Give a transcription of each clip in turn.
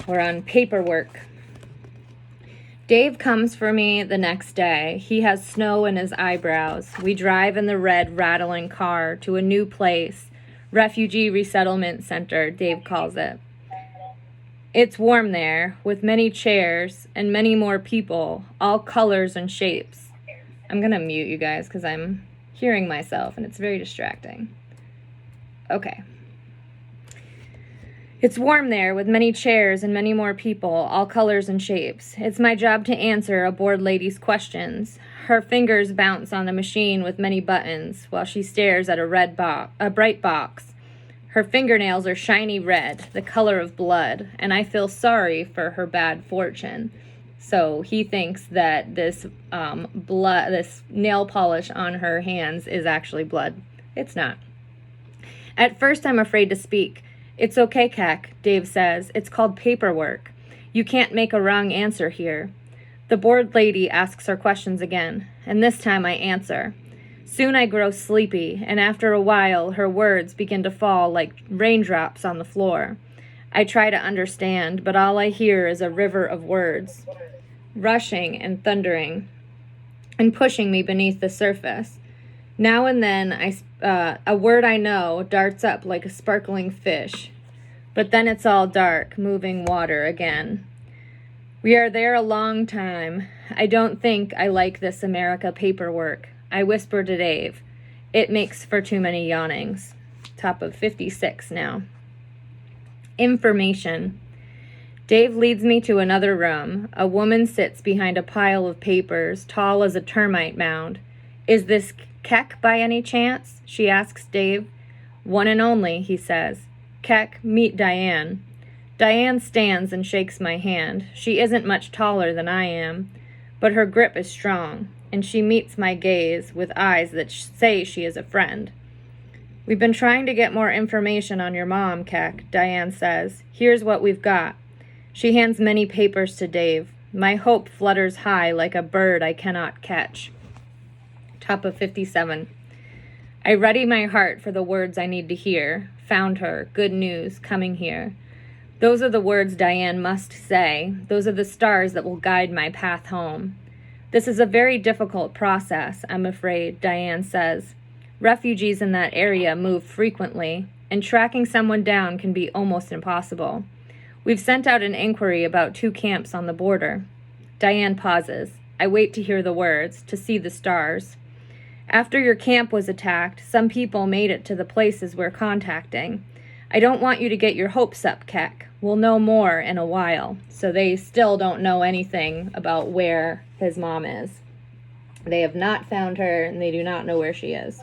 We're on paperwork. Dave comes for me the next day. He has snow in his eyebrows. We drive in the red, rattling car to a new place, refugee resettlement center, Dave calls it. It's warm there, with many chairs and many more people, all colors and shapes. I'm going to mute you guys because I'm hearing myself and it's very distracting. Okay. It's warm there, with many chairs and many more people, all colors and shapes. It's my job to answer a bored lady's questions. Her fingers bounce on the machine with many buttons while she stares at a bright box. Her fingernails are shiny red, the color of blood, and I feel sorry for her bad fortune. So he thinks that this this nail polish on her hands is actually blood. It's not. At first, I'm afraid to speak. It's okay, Keck, Dave says. It's called paperwork. You can't make a wrong answer here. The bored lady asks her questions again, and this time I answer. Soon I grow sleepy, and after a while her words begin to fall like raindrops on the floor. I try to understand, but all I hear is a river of words, rushing and thundering, and pushing me beneath the surface. Now and then a word I know darts up like a sparkling fish, but then it's all dark, moving water again. We are there a long time. I don't think I like this America paperwork. I whisper to Dave. It makes for too many yawnings. Top of 56 now. Information. Dave leads me to another room. A woman sits behind a pile of papers, tall as a termite mound. Is this Keck by any chance? She asks Dave. One and only, he says. Keck, meet Diane. Diane stands and shakes my hand. She isn't much taller than I am, but her grip is strong, and she meets my gaze with eyes that say she is a friend. We've been trying to get more information on your mom, Keck, Diane says. Here's what we've got. She hands many papers to Dave. My hope flutters high like a bird I cannot catch. Top of 57. I ready my heart for the words I need to hear. Found her. Good news. Coming here. Those are the words Diane must say. Those are the stars that will guide my path home. This is a very difficult process, I'm afraid, Diane says. Refugees in that area move frequently, and tracking someone down can be almost impossible. We've sent out an inquiry about 2 camps on the border. Diane pauses. I wait to hear the words, to see the stars. After your camp was attacked, some people made it to the places we're contacting. I don't want you to get your hopes up, Keck. We'll know more in a while. So they still don't know anything about where his mom is. They have not found her, and they do not know where she is.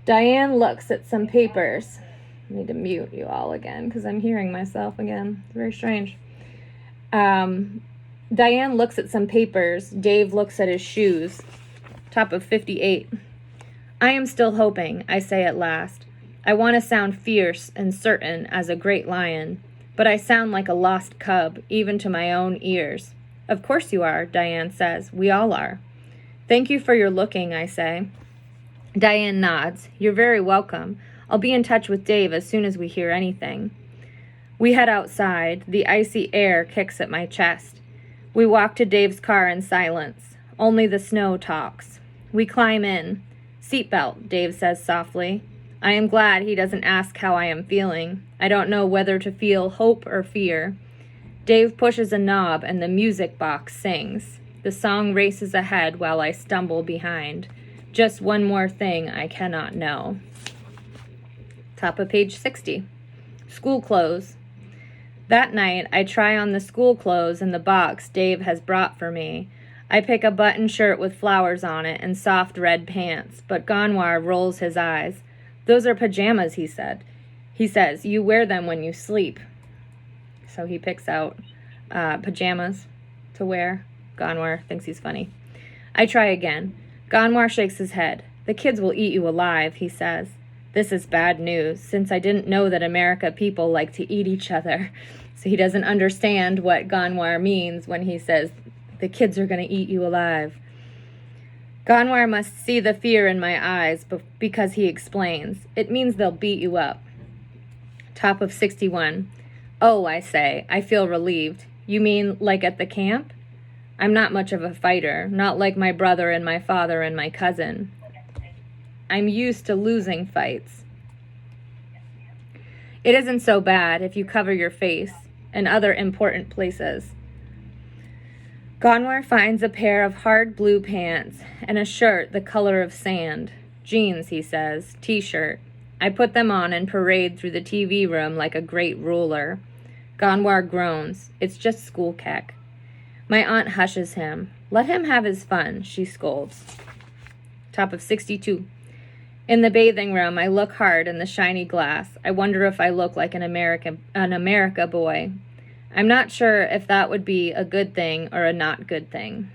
Diane looks at some papers. I need to mute you all again because I'm hearing myself again. It's very strange. Diane looks at some papers. Dave looks at his shoes. Top of 58. I am still hoping, I say at last. I want to sound fierce and certain as a great lion, but I sound like a lost cub, even to my own ears. Of course you are, Diane says. We all are. Thank you for your looking, I say. Diane nods. You're very welcome. I'll be in touch with Dave as soon as we hear anything. We head outside. The icy air kicks at my chest. We walk to Dave's car in silence. Only the snow talks. We climb in. Seatbelt, Dave says softly. I am glad he doesn't ask how I am feeling. I don't know whether to feel hope or fear. Dave pushes a knob and the music box sings. The song races ahead while I stumble behind. Just one more thing I cannot know. Top of page 60. School clothes. That night, I try on the school clothes in the box Dave has brought for me. I pick a button shirt with flowers on it and soft red pants, but Ganwar rolls his eyes. Those are pajamas, he said. He says, you wear them when you sleep. So he picks out pajamas to wear. Ganwar thinks he's funny. I try again. Ganwar shakes his head. The kids will eat you alive, he says. This is bad news, since I didn't know that America people like to eat each other. So he doesn't understand what Ganwar means when he says, the kids are going to eat you alive. Ganwar must see the fear in my eyes because he explains. It means they'll beat you up. Top of 61. Oh, I say, I feel relieved. You mean like at the camp? I'm not much of a fighter, not like my brother and my father and my cousin. I'm used to losing fights. It isn't so bad if you cover your face and other important places. Gonwar finds a pair of hard blue pants and a shirt the color of sand. Jeans, he says, t-shirt. I put them on and parade through the TV room like a great ruler. Gonwar groans. It's just school keck. My aunt hushes him. Let him have his fun, she scolds. Top of 62. In the bathing room, I look hard in the shiny glass. I wonder if I look like an America boy. I'm not sure if that would be a good thing or a not good thing.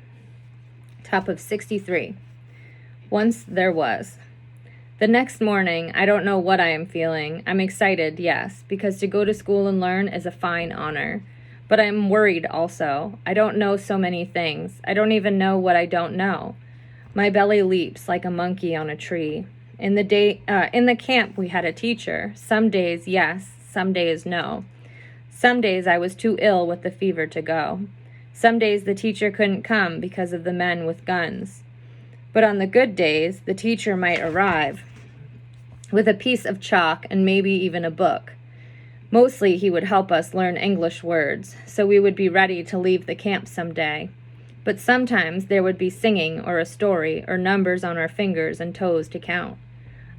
Top of 63. Once there was. The next morning, I don't know what I am feeling. I'm excited, yes, because to go to school and learn is a fine honor. But I'm worried also. I don't know so many things. I don't even know what I don't know. My belly leaps like a monkey on a tree. In the camp, we had a teacher. Some days, yes. Some days, no. Some days I was too ill with the fever to go. Some days the teacher couldn't come because of the men with guns. But on the good days, the teacher might arrive with a piece of chalk and maybe even a book. Mostly he would help us learn English words, so we would be ready to leave the camp someday. But sometimes there would be singing or a story or numbers on our fingers and toes to count.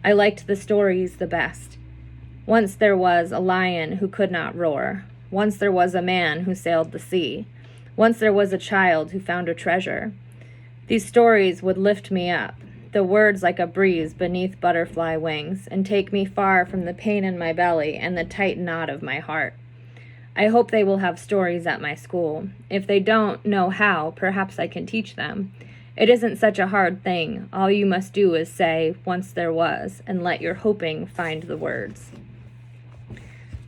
I liked the stories the best. Once there was a lion who could not roar. Once there was a man who sailed the sea. Once there was a child who found a treasure. These stories would lift me up, the words like a breeze beneath butterfly wings, and take me far from the pain in my belly and the tight knot of my heart. I hope they will have stories at my school. If they don't know how, perhaps I can teach them. It isn't such a hard thing. All you must do is say, once there was, and let your hoping find the words.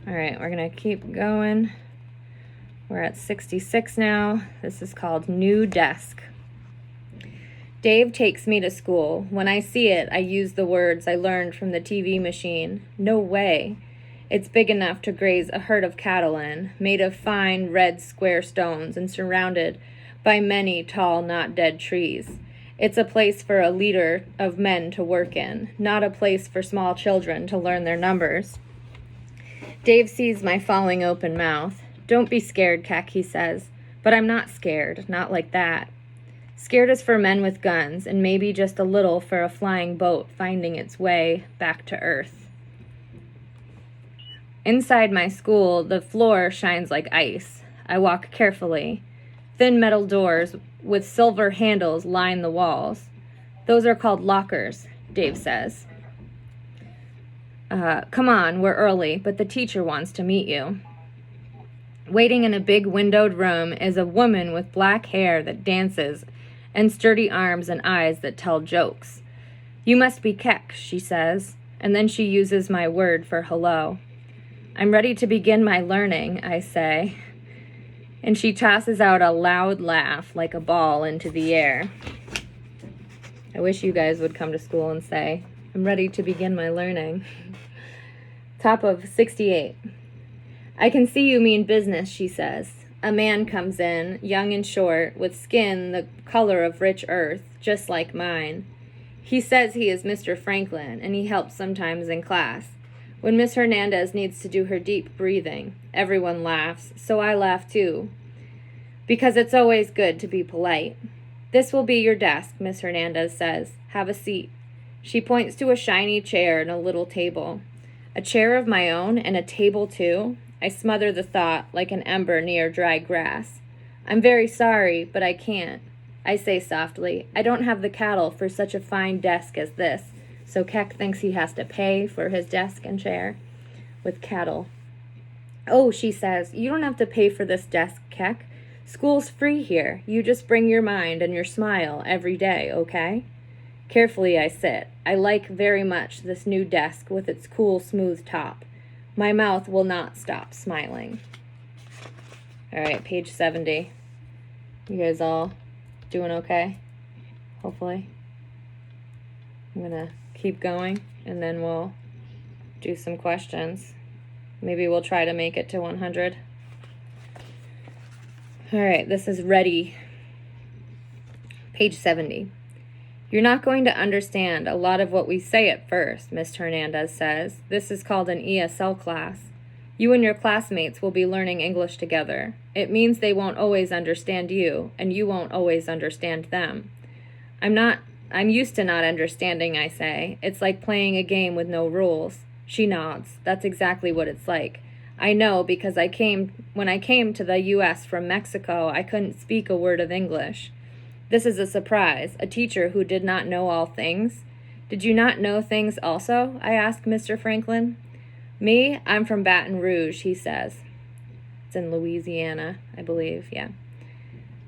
All right, we're going to keep going. We're at 66 now. This is called New Desk. Dave takes me to school. When I see it, I use the words I learned from the TV machine. No way. It's big enough to graze a herd of cattle in, made of fine, red, square stones and surrounded by many tall, not dead trees. It's a place for a leader of men to work in, not a place for small children to learn their numbers. Dave sees my falling open mouth. Don't be scared, Keck, he says. But I'm not scared, not like that. Scared is for men with guns, and maybe just a little for a flying boat finding its way back to Earth. Inside my school, the floor shines like ice. I walk carefully. Thin metal doors with silver handles line the walls. Those are called lockers, Dave says. Come on, we're early, but the teacher wants to meet you. Waiting in a big windowed room is a woman with black hair that dances and sturdy arms and eyes that tell jokes. You must be Keck, she says, and then she uses my word for hello. I'm ready to begin my learning, I say, and she tosses out a loud laugh like a ball into the air. I wish you guys would come to school and say, I'm ready to begin my learning. Top of 68. I can see you mean business, she says. A man comes in, young and short, with skin the color of rich earth, just like mine. He says he is Mr. Franklin, and he helps sometimes in class. When Miss Hernandez needs to do her deep breathing, everyone laughs, so I laugh too, because it's always good to be polite. This will be your desk, Miss Hernandez says. Have a seat. She points to a shiny chair and a little table. A chair of my own and a table too? I smother the thought like an ember near dry grass. I'm very sorry, but I can't. I say softly, I don't have the cattle for such a fine desk as this, so Keck thinks he has to pay for his desk and chair with cattle. Oh, she says, you don't have to pay for this desk, Keck. School's free here. You just bring your mind and your smile every day, okay? Carefully I sit. I like very much this new desk with its cool, smooth top. My mouth will not stop smiling. All right, page 70. You guys all doing okay? Hopefully. I'm going to keep going, and then we'll do some questions. Maybe we'll try to make it to 100. All right, this is ready. Page 70. You're not going to understand a lot of what we say at first, Miss Hernandez says. This is called an ESL class. You and your classmates will be learning English together. It means they won't always understand you, and you won't always understand them. I'm used to not understanding, I say. It's like playing a game with no rules. She nods. That's exactly what it's like. I know because when I came to the U.S. from Mexico, I couldn't speak a word of English. This is a surprise, a teacher who did not know all things. Did you not know things also? I asked Mr. Franklin. Me? I'm from Baton Rouge, he says. It's in Louisiana, I believe, yeah.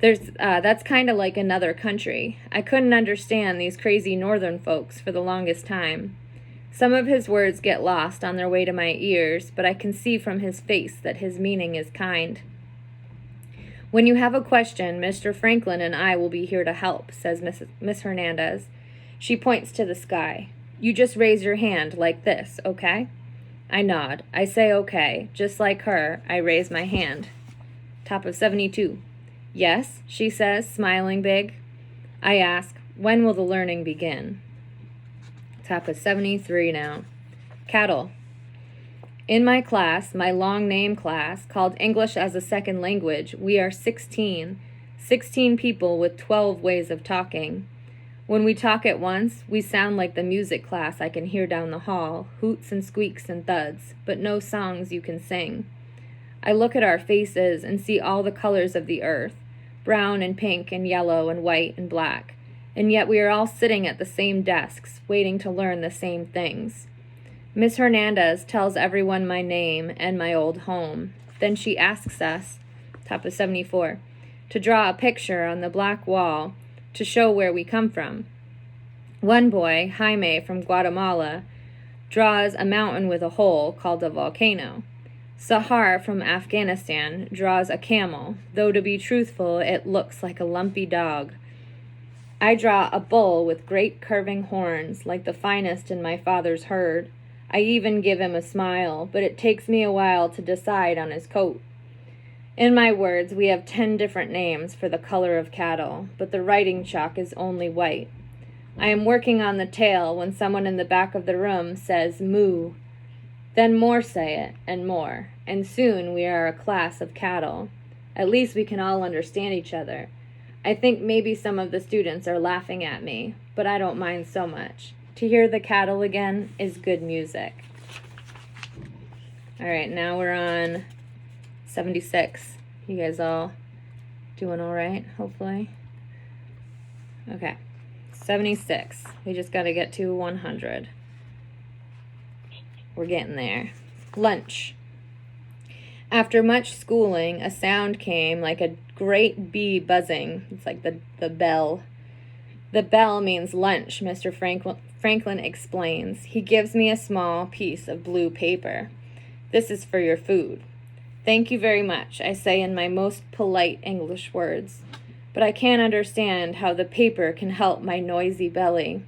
That's kind of like another country. I couldn't understand these crazy northern folks for the longest time. Some of his words get lost on their way to my ears, but I can see from his face that his meaning is kind. When you have a question, Mr. Franklin and I will be here to help, says Miss Hernandez. She points to the sky. You just raise your hand like this, okay? I nod. I say okay. Just like her, I raise my hand. Top of 72. Yes, she says, smiling big. I ask, when will the learning begin? Top of 73 now. Cattle. In my class, my long name class, called English as a Second Language, we are 16 people with 12 ways of talking. When we talk at once, we sound like the music class I can hear down the hall, hoots and squeaks and thuds, but no songs you can sing. I look at our faces and see all the colors of the earth, brown and pink and yellow and white and black, and yet we are all sitting at the same desks, waiting to learn the same things. Miss Hernandez tells everyone my name and my old home. Then she asks us, top of 74, to draw a picture on the black wall to show where we come from. One boy, Jaime from Guatemala, draws a mountain with a hole called a volcano. Sahar from Afghanistan draws a camel, though to be truthful, it looks like a lumpy dog. I draw a bull with great curving horns, like the finest in my father's herd. I even give him a smile, but it takes me a while to decide on his coat. In my words, we have 10 different names for the color of cattle, but the writing chalk is only white. I am working on the tail when someone in the back of the room says moo. Then more say it, and soon we are a class of cattle. At least we can all understand each other. I think maybe some of the students are laughing at me, but I don't mind so much. To hear the cattle again is good music. All right, now we're on 76. You guys all doing all right, hopefully? Okay, 76. We just got to get to 100. We're getting there. Lunch. After much schooling, a sound came like a great bee buzzing. It's like the bell. The bell means lunch, Mr. Franklin explains. He gives me a small piece of blue paper. This is for your food. Thank you very much, I say in my most polite English words. But I can't understand how the paper can help my noisy belly.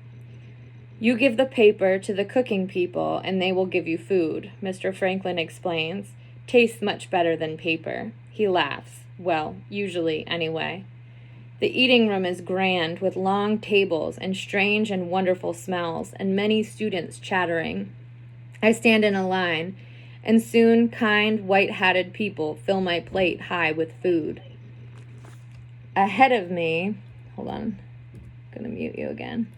You give the paper to the cooking people and they will give you food, Mr. Franklin explains. Tastes much better than paper. He laughs. Well, usually anyway. The eating room is grand with long tables and strange and wonderful smells and many students chattering. I stand in a line and soon kind, white-hatted people fill my plate high with food. Ahead of me, hold on, I'm going to mute you again.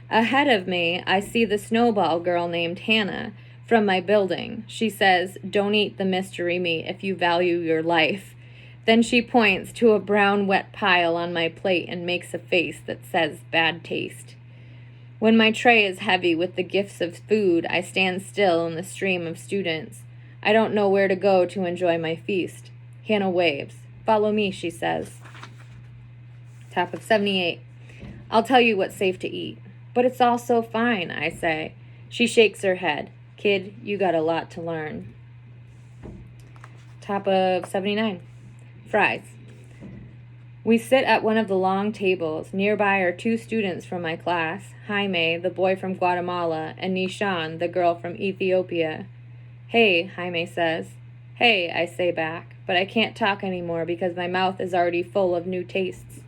Ahead of me, I see the snowball girl named Hannah from my building. She says, "Don't eat the mystery meat if you value your life." Then she points to a brown wet pile on my plate and makes a face that says bad taste. When my tray is heavy with the gifts of food, I stand still in the stream of students. I don't know where to go to enjoy my feast. Hannah waves. Follow me, she says. Top of 78. I'll tell you what's safe to eat. But it's all so fine, I say. She shakes her head. Kid, you got a lot to learn. Top of 79. Fries. We sit at one of the long tables. Nearby are 2 students from my class, Jaime, the boy from Guatemala, and Nishan, the girl from Ethiopia. Hey, Jaime says. Hey, I say back, but I can't talk anymore because my mouth is already full of new tastes.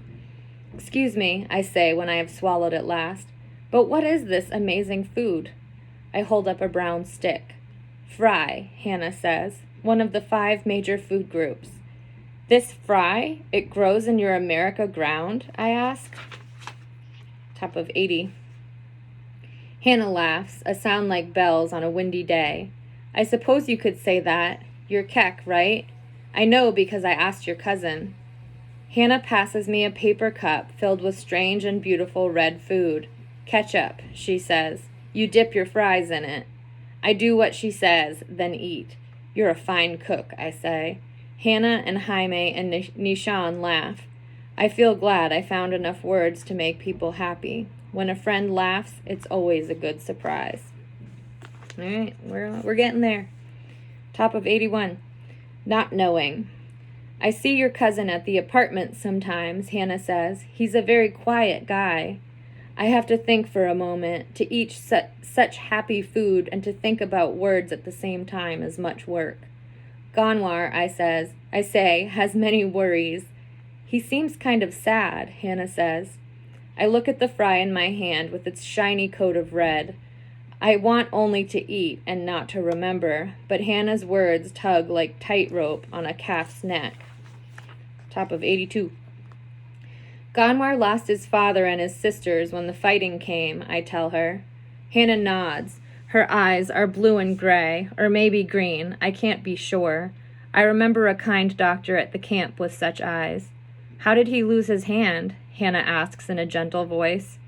Excuse me, I say when I have swallowed at last, but what is this amazing food? I hold up a brown stick. Fry, Hannah says, one of the 5 major food groups. This fry, it grows in your America ground, I ask. Top of 80. Hannah laughs, a sound like bells on a windy day. I suppose you could say that. You're Keck, right? I know because I asked your cousin. Hannah passes me a paper cup filled with strange and beautiful red food. Ketchup, she says. You dip your fries in it. I do what she says, then eat. You're a fine cook, I say. Hannah and Jaime and Nishan laugh. I feel glad I found enough words to make people happy. When a friend laughs, it's always a good surprise. All right, we're getting there. Top of 81. Not knowing. I see your cousin at the apartment sometimes, Hannah says. He's a very quiet guy. I have to think for a moment. To eat such happy food and to think about words at the same time is much work. Ganwar, I say, has many worries. He seems kind of sad, Hannah says. I look at the fry in my hand with its shiny coat of red. I want only to eat and not to remember, but Hannah's words tug like tightrope on a calf's neck. Top of 82. Ganwar lost his father and his sisters when the fighting came, I tell her. Hannah nods. Her eyes are blue and gray, or maybe green, I can't be sure. I remember a kind doctor at the camp with such eyes. How did he lose his hand? Hannah asks in a gentle voice.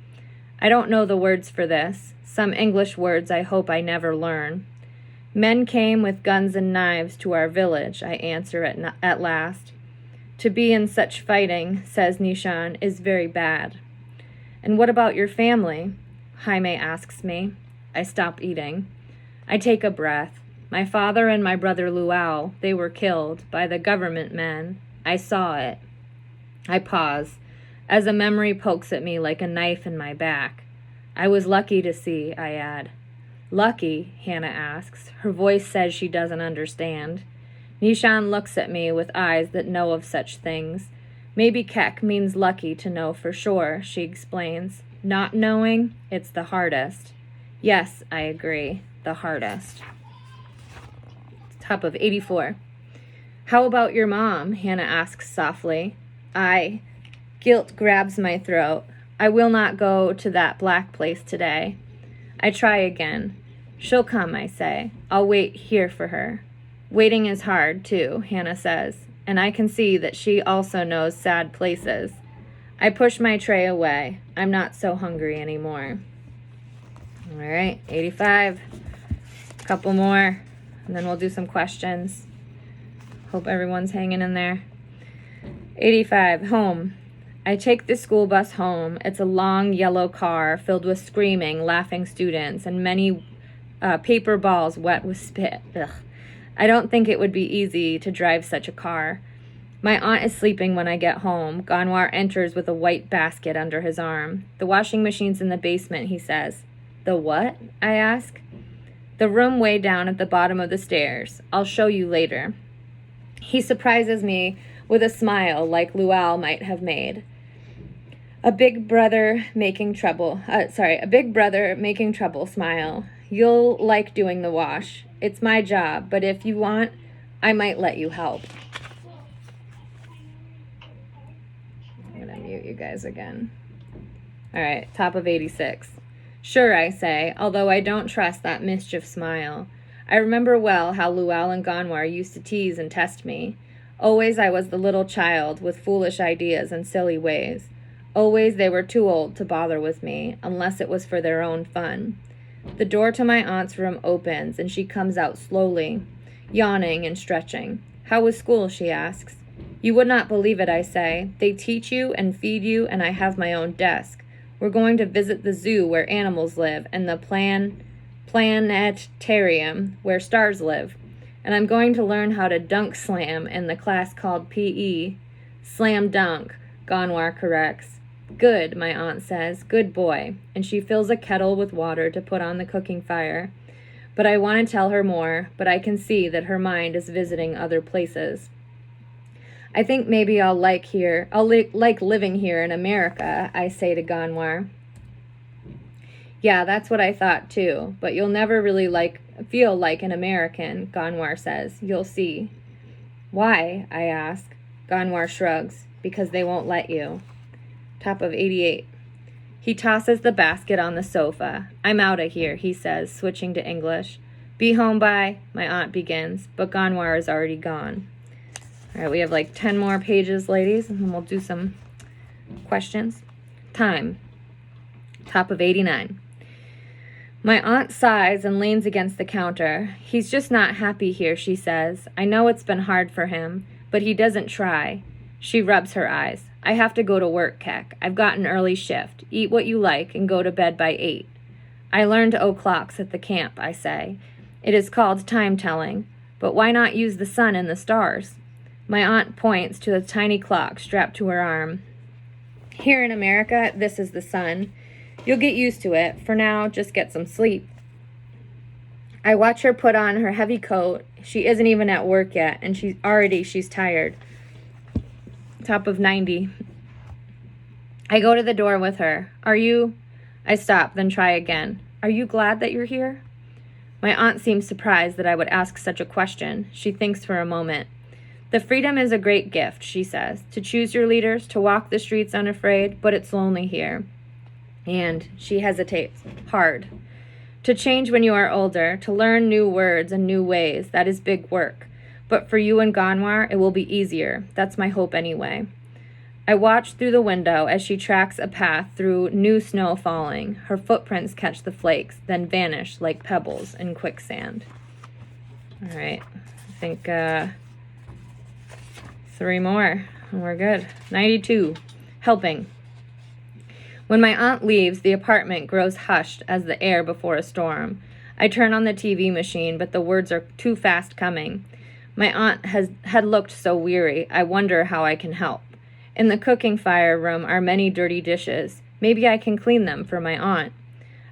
I don't know the words for this. Some English words I hope I never learn. Men came with guns and knives to our village, I answer at last. To be in such fighting, says Nishan, is very bad. And what about your family? Jaime asks me. I stop eating. I take a breath. My father and my brother Luau, they were killed by the government men. I saw it. I pause, as a memory pokes at me like a knife in my back. I was lucky to see, I add. Lucky? Hannah asks. Her voice says she doesn't understand. Nishan looks at me with eyes that know of such things. Maybe Keck means lucky to know for sure, she explains. Not knowing, it's the hardest. Yes, I agree, the hardest. Top of 84. How about your mom? Hannah asks softly. Guilt grabs my throat. I will not go to that black place today. I try again. She'll come, I say. I'll wait here for her. Waiting is hard, too, Hannah says, and I can see that she also knows sad places. I push my tray away. I'm not so hungry anymore. All right, 85. A couple more, and then we'll do some questions. Hope everyone's hanging in there. 85, home. I take the school bus home. It's a long yellow car filled with screaming, laughing students and many paper balls wet with spit. Ugh. I don't think it would be easy to drive such a car. My aunt is sleeping when I get home. Ganwar enters with a white basket under his arm. The washing machine's in the basement, he says. The what? I ask. The room way down at the bottom of the stairs. I'll show you later. He surprises me with a smile like Luau might have made. A big brother making trouble smile. You'll like doing the wash. It's my job, but if you want, I might let you help. I'm gonna mute you guys again. All right, top of 86. Sure, I say, although I don't trust that mischief smile. I remember well how Luau and Ganwar used to tease and test me. Always I was the little child with foolish ideas and silly ways. Always they were too old to bother with me, unless it was for their own fun. The door to my aunt's room opens, and she comes out slowly, yawning and stretching. How was school, she asks. You would not believe it, I say. They teach you and feed you, and I have my own desk. We're going to visit the zoo where animals live, and the planetarium where stars live. And I'm going to learn how to dunk slam in the class called P.E. Slam dunk, Ganwar corrects. Good, my aunt says. Good boy. And she fills a kettle with water to put on the cooking fire. but I want to tell her more, but I can see that her mind is visiting other places. I think maybe I'll like living here in America, I say to Ganwar. Yeah, that's what I thought too, but you'll never really feel like an American, Ganwar says. You'll see. Why? I ask. Ganwar shrugs. Because they won't let you. Top of 88. He tosses the basket on the sofa. I'm out of here, he says, switching to English. Be home by, my aunt begins, but Ganwar is already gone. All right, we have like 10 more pages, ladies, and then we'll do some questions. Time. Top of 89. My aunt sighs and leans against the counter. He's just not happy here, she says. I know it's been hard for him, but he doesn't try. She rubs her eyes. I have to go to work, Keck. I've got an early shift. Eat what you like and go to bed by 8. I learned o'clocks at the camp, I say. It is called time-telling, but why not use the sun and the stars? My aunt points to a tiny clock strapped to her arm. Here in America, this is the sun. You'll get used to it. For now, just get some sleep. I watch her put on her heavy coat. She isn't even at work yet, and she's tired. Top of 90. I go to the door with her. I stop, then try again. Are you glad that you're here? My aunt seems surprised that I would ask such a question. She thinks for a moment. The freedom is a great gift, she says, to choose your leaders, to walk the streets unafraid, but it's lonely here. And she hesitates. Hard. To change when you are older, to learn new words and new ways, that is big work. But for you and Ganwar, it will be easier. That's my hope anyway. I watch through the window as she tracks a path through new snow falling. Her footprints catch the flakes, then vanish like pebbles in quicksand. All right, I think 3 more, and we're good. 92, helping. When my aunt leaves, the apartment grows hushed as the air before a storm. I turn on the TV machine, but the words are too fast coming. My aunt had looked so weary. I wonder how I can help. In the cooking fire room are many dirty dishes. Maybe I can clean them for my aunt.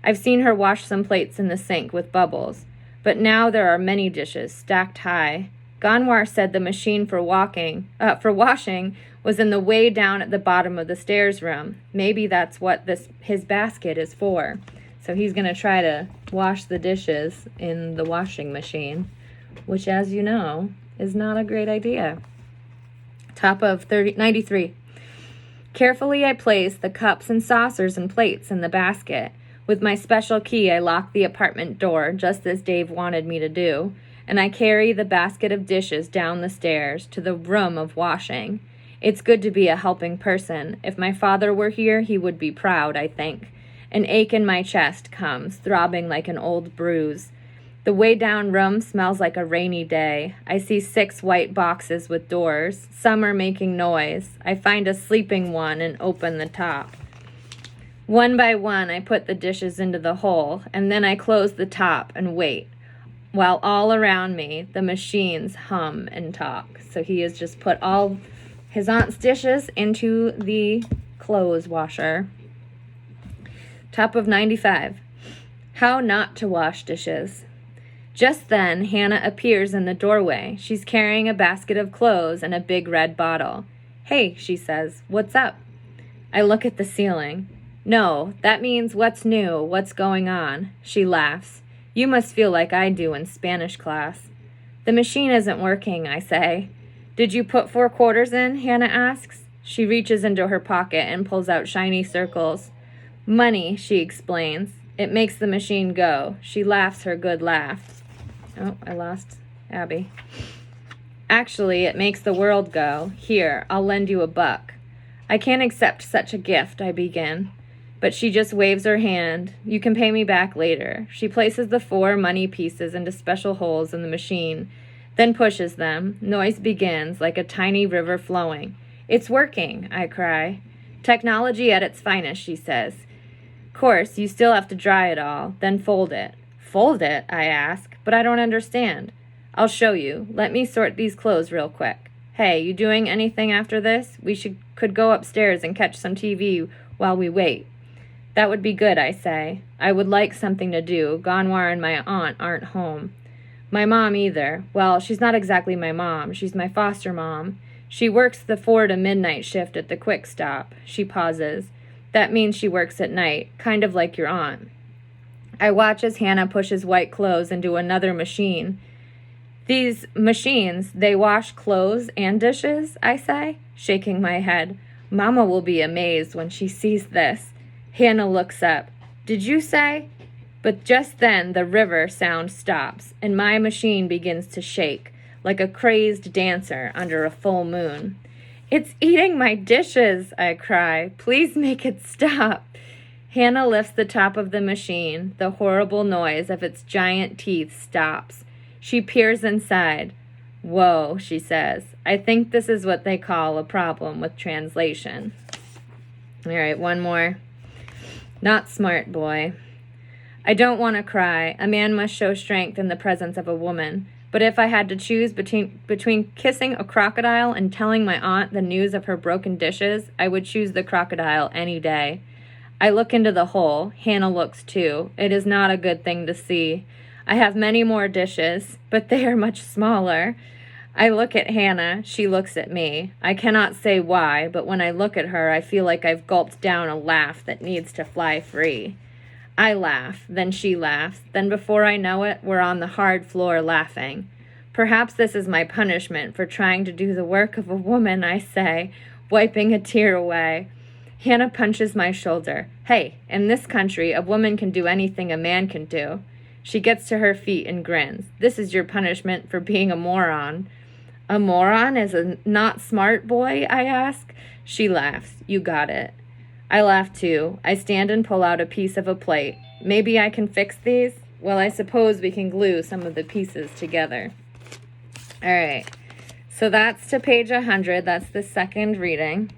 I've seen her wash some plates in the sink with bubbles. But now there are many dishes stacked high. Ganwar said the machine for washing was in the way down at the bottom of the stairs room. Maybe that's what his basket is for. So he's going to try to wash the dishes in the washing machine, which, as you know, is not a great idea. Top of 93. Carefully, I place the cups and saucers and plates in the basket. With my special key, I lock the apartment door, just as Dave wanted me to do, and I carry the basket of dishes down the stairs to the room of washing. It's good to be a helping person. If my father were here, he would be proud, I think. An ache in my chest comes, throbbing like an old bruise. The way-down room smells like a rainy day. I see 6 white boxes with doors. Some are making noise. I find a sleeping one and open the top. One by one, I put the dishes into the hole, and then I close the top and wait, while all around me, the machines hum and talk. So he has just put all his aunt's dishes into the clothes washer. Top of 95. How not to wash dishes. Just then, Hannah appears in the doorway. She's carrying a basket of clothes and a big red bottle. Hey, she says, what's up? I look at the ceiling. No, that means what's new, what's going on. She laughs. You must feel like I do in Spanish class. The machine isn't working, I say. Did you put 4 quarters in? Hannah asks. She reaches into her pocket and pulls out shiny circles. Money, she explains. It makes the machine go. She laughs her good laugh. Oh, I lost Abby. Actually, it makes the world go. Here, I'll lend you $1. I can't accept such a gift, I begin. But she just waves her hand. You can pay me back later. She places the 4 money pieces into special holes in the machine, then pushes them. Noise begins, like a tiny river flowing. It's working, I cry. Technology at its finest, she says. Course, you still have to dry it all, then fold it. Fold it, I ask, but I don't understand. I'll show you. Let me sort these clothes real quick. Hey, you doing anything after this? We could go upstairs and catch some TV while we wait. That would be good, I say. I would like something to do. Gonwar and my aunt aren't home. My mom either. Well, she's not exactly my mom. She's my foster mom. She works the 4 to midnight shift at the Quick Stop. She pauses. That means she works at night, kind of like your aunt. I watch as Hannah pushes white clothes into another machine. These machines, they wash clothes and dishes, I say, shaking my head. Mama will be amazed when she sees this. Hannah looks up. Did you say? But just then the river sound stops, and my machine begins to shake, like a crazed dancer under a full moon. It's eating my dishes, I cry. Please make it stop. Hannah lifts the top of the machine. The horrible noise of its giant teeth stops. She peers inside. Whoa, she says. I think this is what they call a problem with translation. All right, one more. Not smart, boy. I don't want to cry. A man must show strength in the presence of a woman. But if I had to choose between kissing a crocodile and telling my aunt the news of her broken dishes, I would choose the crocodile any day. I look into the hole. Hannah looks too. It is not a good thing to see. I have many more dishes, but they are much smaller. I look at Hannah. She looks at me. I cannot say why, but when I look at her, I feel like I've gulped down a laugh that needs to fly free. I laugh, then she laughs, then before I know it, we're on the hard floor laughing. Perhaps this is my punishment for trying to do the work of a woman, I say, wiping a tear away. Hannah punches my shoulder. Hey, in this country, a woman can do anything a man can do. She gets to her feet and grins. This is your punishment for being a moron. A moron is a not smart boy, I ask. She laughs. You got it. I laugh too. I stand and pull out a piece of a plate. Maybe I can fix these? Well, I suppose we can glue some of the pieces together. All right. So that's to page 100. That's the second reading.